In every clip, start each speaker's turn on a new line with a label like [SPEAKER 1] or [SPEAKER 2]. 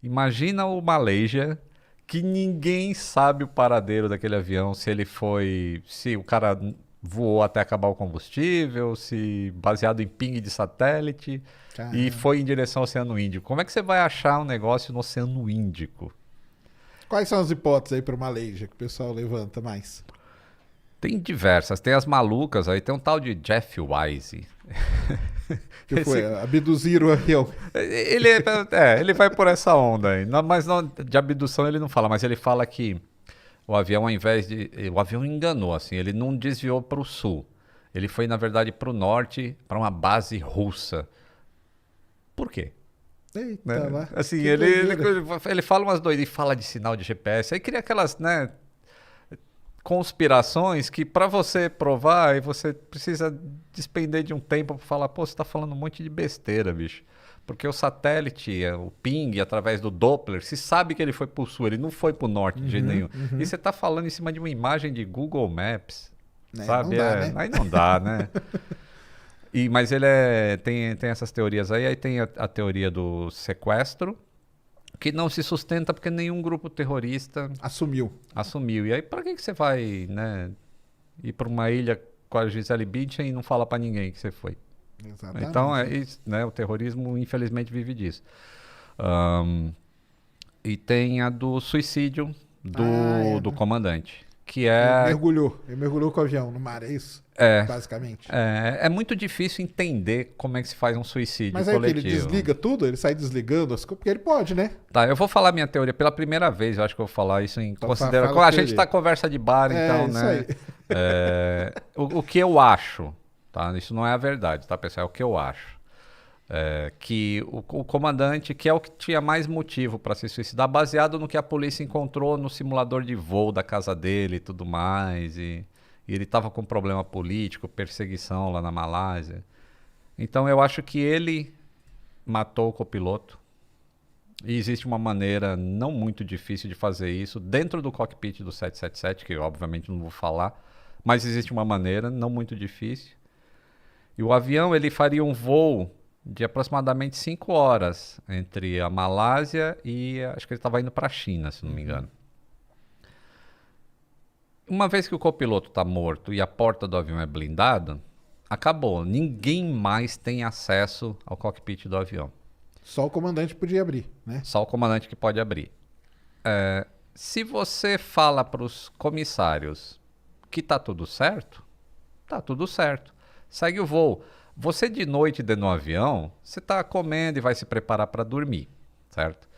[SPEAKER 1] Imagina o Malaysia, que ninguém sabe o paradeiro daquele avião, se o cara voou até acabar o combustível, se baseado em ping de satélite e
[SPEAKER 2] Caramba.
[SPEAKER 1] foi em direção ao Oceano Índico. Como é que você vai achar um negócio no Oceano Índico?
[SPEAKER 2] Quais são as hipóteses aí para uma Malaysia que o pessoal levanta mais?
[SPEAKER 1] Tem diversas, tem as malucas aí, tem um tal de Jeff Wise.
[SPEAKER 2] Que foi?
[SPEAKER 1] Esse,
[SPEAKER 2] Abduzir o avião.
[SPEAKER 1] ele vai por essa onda aí. Mas não, de abdução ele não fala, mas ele fala que o avião, ao invés de. O avião enganou, assim, ele não desviou para o sul. Ele foi, na verdade, para o norte, para uma base russa. Por quê?
[SPEAKER 2] Eita
[SPEAKER 1] Né?
[SPEAKER 2] lá.
[SPEAKER 1] Assim,
[SPEAKER 2] Que
[SPEAKER 1] ele, ele,
[SPEAKER 2] doideira.
[SPEAKER 1] ele fala umas doidas, ele fala de sinal de GPS, aí cria aquelas, né, conspirações que para você provar, aí você precisa despender de um tempo para falar, pô, você tá falando um monte de besteira, bicho. Porque o satélite, o ping, através do Doppler, se sabe que ele foi pro sul, ele não foi pro norte de jeito
[SPEAKER 2] Uhum,
[SPEAKER 1] nenhum. E
[SPEAKER 2] uhum.
[SPEAKER 1] você tá falando em cima de uma imagem de Google Maps,
[SPEAKER 2] Né, não
[SPEAKER 1] sabe?
[SPEAKER 2] dá, né?
[SPEAKER 1] Aí não dá, né? Mas tem essas teorias aí tem a teoria do sequestro, que não se sustenta porque nenhum grupo terrorista
[SPEAKER 2] Assumiu.
[SPEAKER 1] assumiu. E aí, para que você vai, né, ir para uma ilha com a Gisele Bündchen e não fala para ninguém que você foi? Então,
[SPEAKER 2] Exatamente.
[SPEAKER 1] né, o terrorismo, infelizmente, vive disso. Ahn, e tem a do suicídio
[SPEAKER 2] Ah,
[SPEAKER 1] do,
[SPEAKER 2] é,
[SPEAKER 1] do
[SPEAKER 2] né?
[SPEAKER 1] comandante, que
[SPEAKER 2] Ele
[SPEAKER 1] é,
[SPEAKER 2] mergulhou. Ele mergulhou com o avião no mar, é isso?
[SPEAKER 1] é,
[SPEAKER 2] Basicamente.
[SPEAKER 1] é muito difícil entender como é que se faz um suicídio
[SPEAKER 2] Mas aí o que? Ele
[SPEAKER 1] coletivo.
[SPEAKER 2] desliga tudo? Ele sai desligando as coisas? Porque ele pode, né?
[SPEAKER 1] Tá, eu vou falar minha teoria pela primeira vez, eu acho que eu vou falar isso em
[SPEAKER 2] Então
[SPEAKER 1] consideração.
[SPEAKER 2] fala a
[SPEAKER 1] A gente tá
[SPEAKER 2] teoria.
[SPEAKER 1] conversa de bar,
[SPEAKER 2] É,
[SPEAKER 1] então,
[SPEAKER 2] isso aí.
[SPEAKER 1] né? O que eu acho, tá? Isso não é a verdade, tá, pessoal? É o que eu acho. Que o comandante, que é o que tinha mais motivo para se suicidar, baseado no que a polícia encontrou no simulador de voo da casa dele e tudo mais, e ele estava com problema político, perseguição lá na Malásia. Então eu acho que ele matou o copiloto. E existe uma maneira não muito difícil de fazer isso dentro do cockpit do 777, que eu obviamente não vou falar, mas existe uma maneira não muito difícil. E o avião ele faria um voo de aproximadamente 5 horas entre a Malásia e acho que ele estava indo para a China, se não me
[SPEAKER 2] Uhum.
[SPEAKER 1] engano. Uma vez que o copiloto está morto e a porta do avião é blindada, acabou. Ninguém mais tem acesso ao cockpit do avião.
[SPEAKER 2] Só o comandante podia abrir, né?
[SPEAKER 1] Só o comandante que pode abrir. Se você fala para os comissários que tá tudo certo. Segue o voo. Você de noite dentro do avião, você está comendo e vai se preparar para dormir, certo?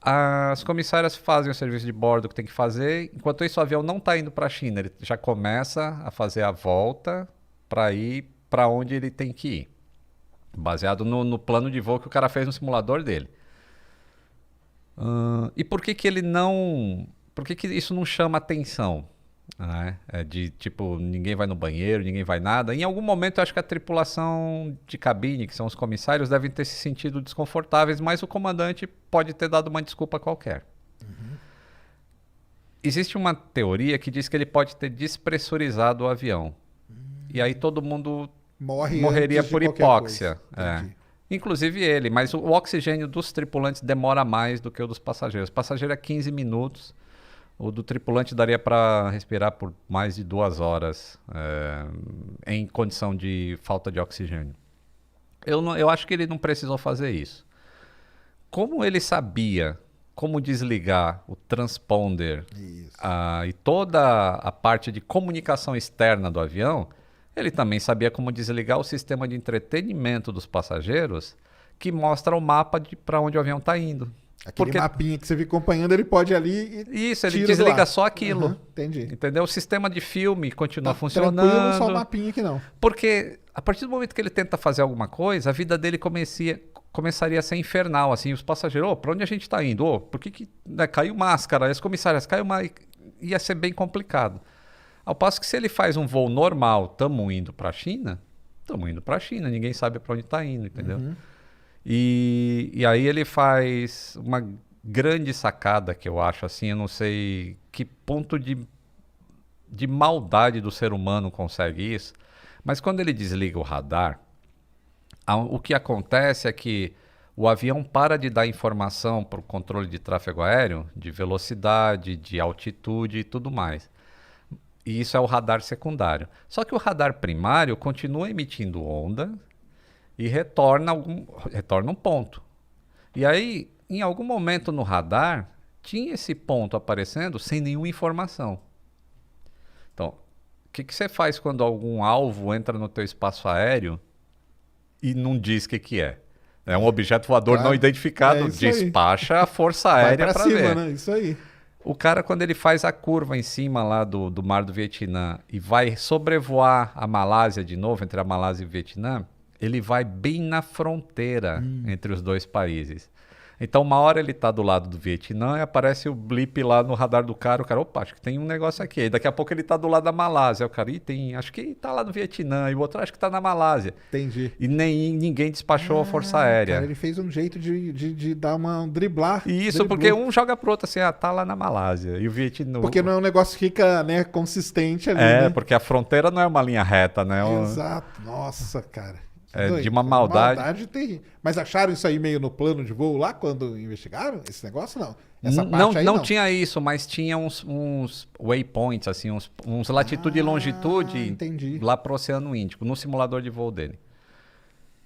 [SPEAKER 1] As comissárias fazem o serviço de bordo que tem que fazer. Enquanto isso, o avião não está indo para a China. Ele já começa a fazer a volta para ir para onde ele tem que ir. Baseado no plano de voo que o cara fez no simulador dele. E por que que ele não... Por que que isso não chama atenção? Né? É de tipo, ninguém vai no banheiro, ninguém vai nada. Em algum momento eu acho que a tripulação de cabine, que são os comissários, devem ter se sentido desconfortáveis, mas o comandante pode ter dado uma desculpa qualquer. Existe uma teoria que diz que ele pode ter despressurizado o avião. E aí todo mundo
[SPEAKER 2] Morre
[SPEAKER 1] morreria
[SPEAKER 2] antes de
[SPEAKER 1] por
[SPEAKER 2] qualquer coisa.
[SPEAKER 1] hipóxia. É.
[SPEAKER 2] Entendi.
[SPEAKER 1] Inclusive ele, mas o oxigênio dos tripulantes demora mais do que o dos passageiros. O passageiro é 15 minutos, o do tripulante daria para respirar por mais de 2 horas em condição de falta de oxigênio. Eu acho que ele não precisou fazer isso. Como ele sabia como desligar o transponder
[SPEAKER 2] Isso.
[SPEAKER 1] e toda a parte de comunicação externa do avião, ele também sabia como desligar o sistema de entretenimento dos passageiros, que mostra o mapa de para onde o avião está indo.
[SPEAKER 2] Aquele
[SPEAKER 1] Porque
[SPEAKER 2] mapinha que você fica acompanhando, ele pode ir ali e
[SPEAKER 1] isso, ele
[SPEAKER 2] tira do
[SPEAKER 1] desliga
[SPEAKER 2] ar.
[SPEAKER 1] só aquilo.
[SPEAKER 2] Aham, entendi.
[SPEAKER 1] Entendeu? O sistema de filme continua
[SPEAKER 2] Tá tranquilo, só o
[SPEAKER 1] funcionando.
[SPEAKER 2] mapinha que não.
[SPEAKER 1] Porque a partir do momento que ele tenta fazer alguma coisa, a vida dele começaria a ser infernal. Assim, os passageiros, oh, para onde a gente está indo? Oh, por que né, caiu máscara? As comissárias, caiu uma. Ia ser bem complicado. Ao passo que se ele faz um voo normal, estamos indo para a China, ninguém sabe para onde está indo, entendeu?
[SPEAKER 2] Uhum.
[SPEAKER 1] E aí ele faz uma grande sacada que eu acho assim, eu não sei que ponto de maldade do ser humano consegue isso, mas quando ele desliga o radar, o que acontece é que o avião para de dar informação para o controle de tráfego aéreo, de velocidade, de altitude e tudo mais. E isso é o radar secundário. Só que o radar primário continua emitindo onda e retorna um ponto. E aí, em algum momento no radar, tinha esse ponto aparecendo sem nenhuma informação. Então, o que você faz quando algum alvo entra no teu espaço aéreo e não diz o que é? É um objeto voador não identificado, despacha a força aérea para ver.
[SPEAKER 2] Né? Isso aí.
[SPEAKER 1] O cara, quando ele faz a curva em cima lá do Mar do Vietnã e vai sobrevoar a Malásia de novo, entre a Malásia e o Vietnã, ele vai bem na fronteira entre os dois países. Então, uma hora ele está do lado do Vietnã e aparece o blip lá no radar do cara. O cara, opa, acho que tem um negócio aqui. Aí daqui a pouco ele está do lado da Malásia. O cara, acho que está lá no Vietnã. E o outro, acho que está na Malásia.
[SPEAKER 2] Entendi.
[SPEAKER 1] E ninguém despachou a Força Aérea.
[SPEAKER 2] Cara, ele fez um jeito de dar uma driblar.
[SPEAKER 1] Isso, porque um joga pro outro assim, tá lá na Malásia. E o Vietnã...
[SPEAKER 2] Porque não é um negócio que fica, né, consistente ali,
[SPEAKER 1] né? Porque a fronteira não é uma linha reta, né?
[SPEAKER 2] Exato. Nossa, cara.
[SPEAKER 1] De uma maldade.
[SPEAKER 2] Maldade terrível. Mas acharam isso aí meio no plano de voo lá, quando investigaram esse negócio? Não.
[SPEAKER 1] Essa parte aí não tinha isso, mas tinha uns waypoints, assim, uns latitude e longitude
[SPEAKER 2] entendi.
[SPEAKER 1] Lá pro Oceano Índico, no simulador de voo dele.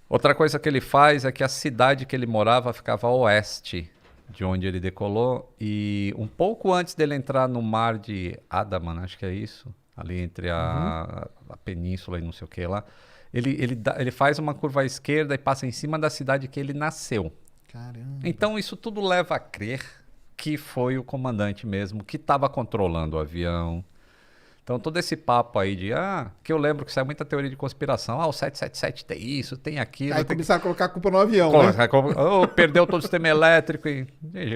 [SPEAKER 1] Outra coisa que ele faz é que a cidade que ele morava ficava a oeste de onde ele decolou. E um pouco antes dele entrar no mar de Andaman, acho que é isso, ali entre a península e não sei o que lá, ele faz uma curva à esquerda e passa em cima da cidade que ele nasceu.
[SPEAKER 2] Caramba.
[SPEAKER 1] Então isso tudo leva a crer que foi o comandante mesmo que estava controlando o avião. Então todo esse papo aí que eu lembro que saiu muita teoria de conspiração. O 777 tem isso, tem aquilo.
[SPEAKER 2] Aí começaram a colocar a culpa no avião, né?
[SPEAKER 1] Perdeu todo o sistema elétrico.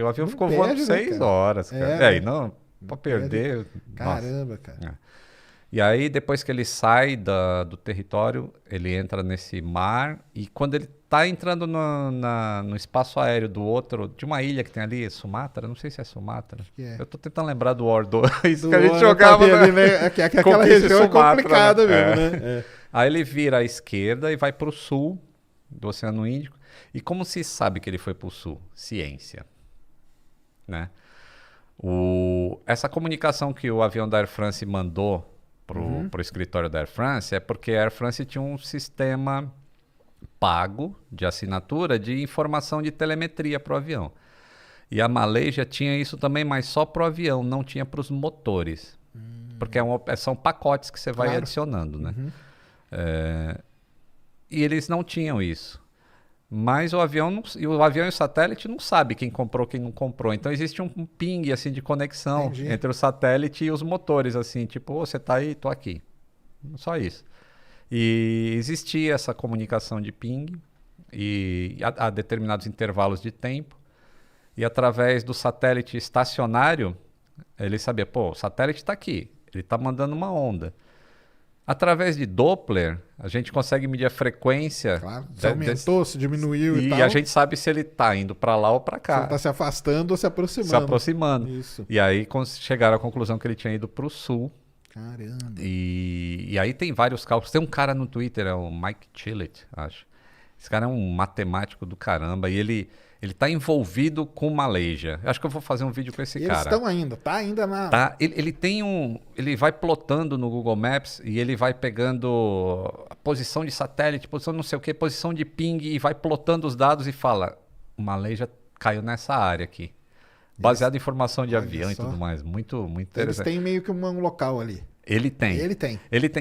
[SPEAKER 1] O avião ficou voando 6 horas, cara. Não, para perder...
[SPEAKER 2] Caramba, cara.
[SPEAKER 1] E aí, depois que ele sai do território, ele entra nesse mar. E quando ele está entrando no espaço aéreo de uma ilha que tem ali, Sumatra, não sei se é Sumatra. Eu estou tentando lembrar do War 2, que a gente jogava.
[SPEAKER 2] Né? Aquela região Sumatra, é complicada mesmo, né?
[SPEAKER 1] Aí ele vira à esquerda e vai para o sul do Oceano Índico. E como se sabe que ele foi para o sul? Ciência. Né? Essa comunicação que o avião da Air France mandou para o escritório da Air France é porque a Air France tinha um sistema pago de assinatura de informação de telemetria para o avião. E a Malaysia tinha isso também, mas só para o avião, não tinha para os motores. Porque são pacotes que você vai adicionando, né? E eles não tinham isso. Mas o avião e o satélite não sabe quem comprou, quem não comprou. Então existe um ping assim de conexão entre o satélite e os motores, assim, tipo, você tá aí, tô aqui. Só isso. E existia essa comunicação de ping e a determinados intervalos de tempo. E através do satélite estacionário, ele sabia, o satélite está aqui, ele está mandando uma onda. Através de Doppler, a gente consegue medir a frequência.
[SPEAKER 2] Claro, se aumentou, se diminuiu e tal.
[SPEAKER 1] E a gente sabe se ele está indo para lá ou para cá. Se ele
[SPEAKER 2] está se afastando ou se aproximando.
[SPEAKER 1] Se aproximando.
[SPEAKER 2] Isso.
[SPEAKER 1] E aí chegaram à conclusão que ele tinha ido para o sul.
[SPEAKER 2] Caramba.
[SPEAKER 1] E aí tem vários cálculos. Tem um cara no Twitter, é o Mike Chillett, acho. Esse cara é um matemático do caramba e ele está envolvido com Malaysia. Eu acho que eu vou fazer um vídeo com esse cara.
[SPEAKER 2] Eles estão ainda, tá ainda na...
[SPEAKER 1] Tá, ele vai plotando no Google Maps e ele vai pegando a posição de satélite, posição não sei o que, posição de ping e vai plotando os dados e fala, Malaysia caiu nessa área aqui. Baseado em informação de avião e tudo mais. Muito, muito interessante.
[SPEAKER 2] Eles têm meio que um local ali.
[SPEAKER 1] Ele tem.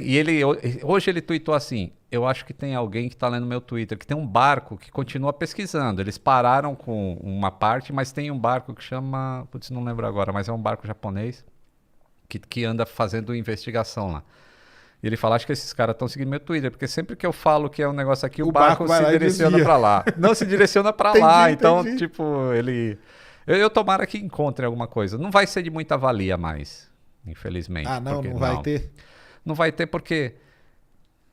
[SPEAKER 1] E hoje ele tweetou assim, eu acho que tem alguém que está lendo meu Twitter, que tem um barco que continua pesquisando. Eles pararam com uma parte, mas tem um barco que chama... Putz, não lembro agora, mas é um barco japonês que anda fazendo investigação lá. E ele fala, acho que esses caras estão seguindo meu Twitter, porque sempre que eu falo que é um negócio aqui, o barco se direciona para lá. Não, se direciona para lá. Então, tipo, ele... Eu tomara que encontre alguma coisa. Não vai ser de muita valia mais, infelizmente.
[SPEAKER 2] Não vai ter?
[SPEAKER 1] Não vai ter porque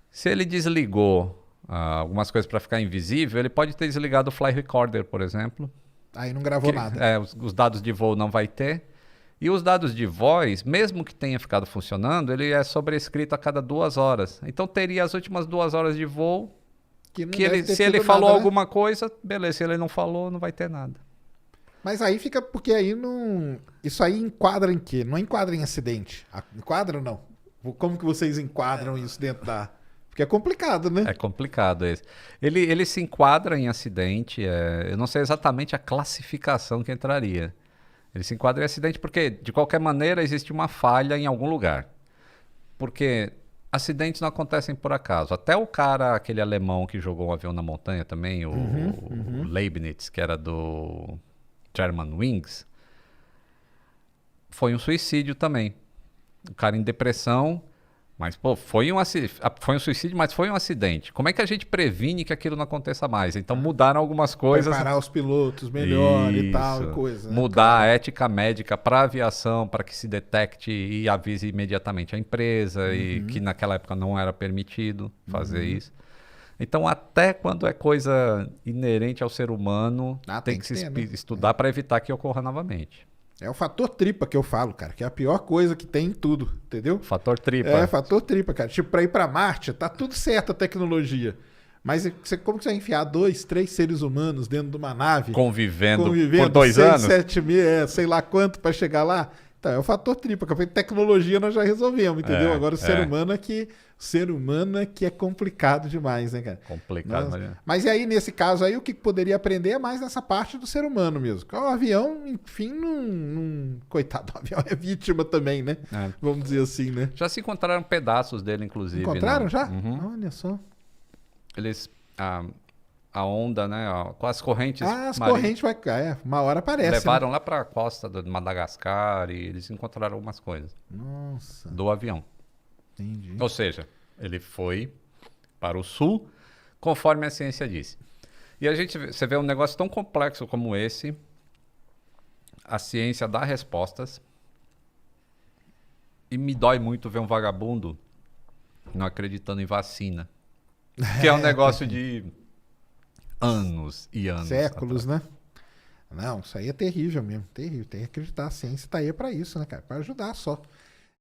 [SPEAKER 1] se ele desligou algumas coisas para ficar invisível, ele pode ter desligado o Fly Recorder, por exemplo.
[SPEAKER 2] Aí não gravou nada.
[SPEAKER 1] Os dados de voo não vai ter. E os dados de voz, mesmo que tenha ficado funcionando, ele é sobrescrito a cada 2 horas. Então teria as últimas 2 horas de voo
[SPEAKER 2] que não
[SPEAKER 1] Que ele,
[SPEAKER 2] deve ter
[SPEAKER 1] se ele
[SPEAKER 2] tido
[SPEAKER 1] falou
[SPEAKER 2] nada, né?
[SPEAKER 1] alguma coisa, beleza. Se ele não falou, não vai ter nada.
[SPEAKER 2] Mas aí fica, porque aí não... Isso aí enquadra em quê? Não enquadra em acidente. Enquadra ou não? Como que vocês enquadram isso dentro da... Porque é complicado, né?
[SPEAKER 1] É complicado esse. Ele se enquadra em acidente. Eu não sei exatamente a classificação que entraria. Ele se enquadra em acidente porque, de qualquer maneira, existe uma falha em algum lugar. Porque acidentes não acontecem por acaso. Até o cara, aquele alemão que jogou um avião na montanha também, o Leibniz, que era do Germanwings, foi um suicídio também. O cara em depressão, mas pô, foi um suicídio, mas foi um acidente. Como é que a gente previne que aquilo não aconteça mais? Então mudaram algumas coisas.
[SPEAKER 2] Preparar os pilotos melhor e tal, e coisa. Né?
[SPEAKER 1] Mudar a ética médica para a aviação, para que se detecte e avise imediatamente a empresa, e que naquela época não era permitido fazer isso. Então, até quando é coisa inerente ao ser humano, tem que se estudar para evitar que ocorra novamente.
[SPEAKER 2] É o fator tripa que eu falo, cara, que é a pior coisa que tem em tudo, entendeu?
[SPEAKER 1] Fator tripa.
[SPEAKER 2] É, fator tripa, cara. Tipo, pra ir pra Marte, tá tudo certo a tecnologia. Mas como que você vai enfiar 2, 3 seres humanos dentro de uma nave?
[SPEAKER 1] Convivendo por 2
[SPEAKER 2] 6,
[SPEAKER 1] anos?
[SPEAKER 2] 7 meses, sei lá quanto pra chegar lá? Então, é o fator tripa, porque tecnologia nós já resolvemos, entendeu? Agora o ser humano é que é complicado demais, né, cara?
[SPEAKER 1] Complicado,
[SPEAKER 2] mas e aí, nesse caso aí, o que poderia aprender é mais nessa parte do ser humano mesmo. O avião, enfim, coitado, o avião é vítima também, né? Vamos dizer assim, né?
[SPEAKER 1] Já se encontraram pedaços dele, inclusive.
[SPEAKER 2] Encontraram já? Olha só.
[SPEAKER 1] Eles... A onda, né? Com as correntes.
[SPEAKER 2] As correntes vai cair. Uma hora aparece.
[SPEAKER 1] Levaram lá para a costa de Madagascar e eles encontraram algumas coisas.
[SPEAKER 2] Nossa.
[SPEAKER 1] Do avião.
[SPEAKER 2] Entendi.
[SPEAKER 1] Ou seja, ele foi para o sul, conforme a ciência disse. E você vê um negócio tão complexo como esse, a ciência dá respostas, e me dói muito ver um vagabundo não acreditando em vacina. Que é um negócio de anos e anos.
[SPEAKER 2] Séculos, né? Não, isso aí é terrível mesmo. Terrível. Tem que acreditar. A ciência tá aí pra isso, né, cara? Pra ajudar só.